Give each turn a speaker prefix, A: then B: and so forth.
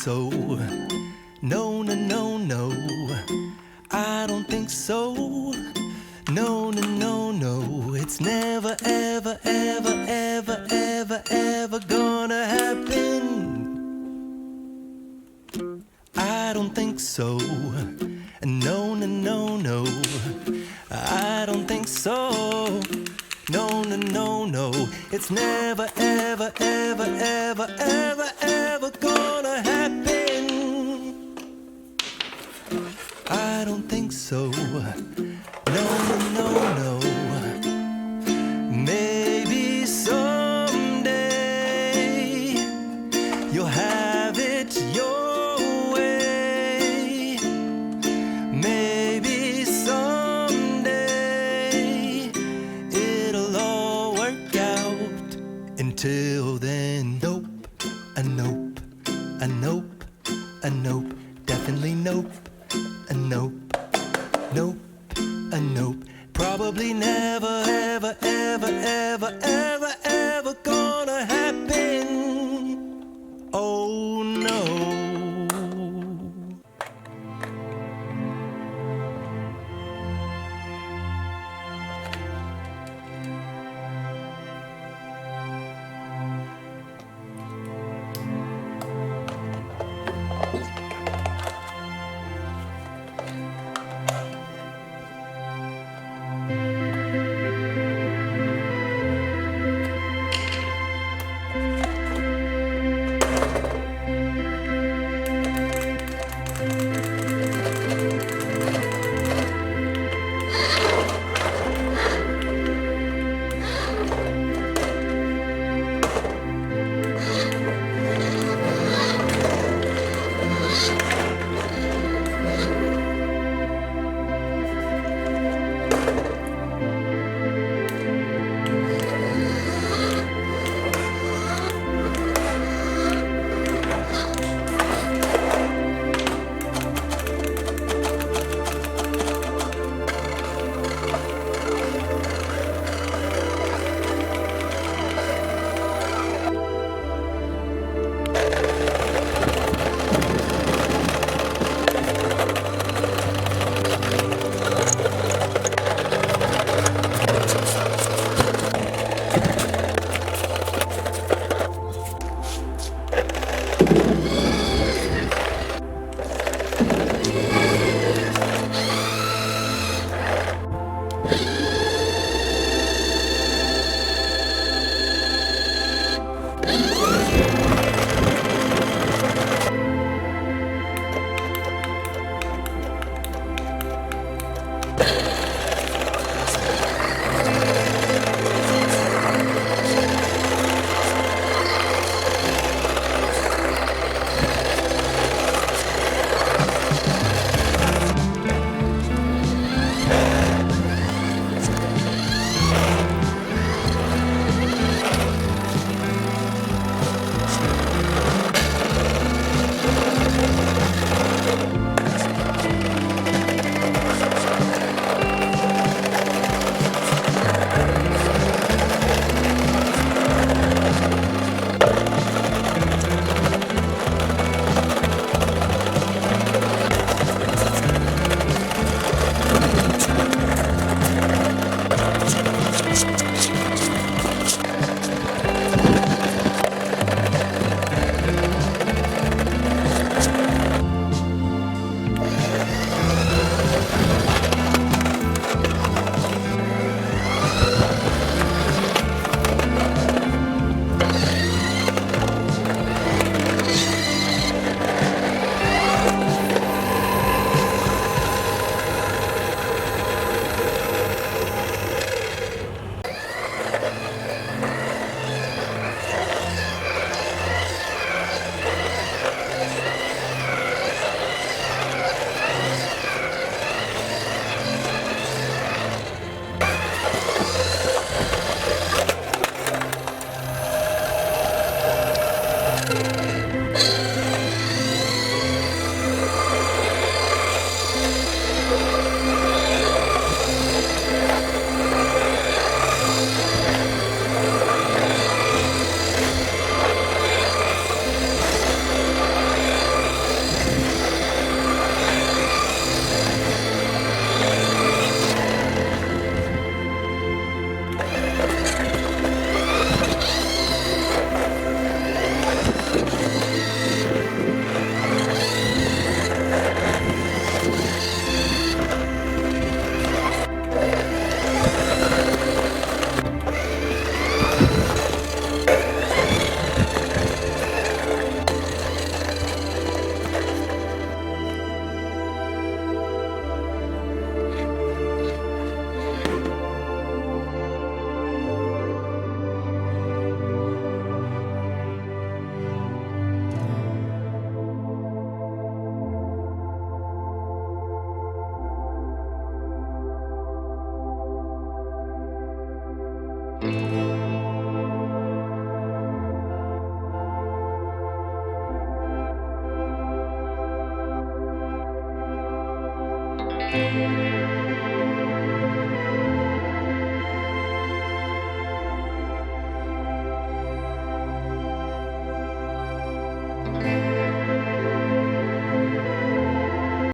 A: so. No, no, no, no. I don't think so. No, no, no, no. It's never, ever, ever, ever, ever, ever gonna happen. I don't think so. No, no, no, no. I don't think so. No, no, no, no. It's never, ever, ever, ever, ever, ever gonna happen. I don't think so. No, no, no, no. Maybe someday you'll have it your way. Maybe someday it'll all work out. Until then, nope, a nope, a nope, a nope, definitely nope, a nope, nope, a nope. Probably never, ever, ever, ever, ever, ever gonna happen. Oh no.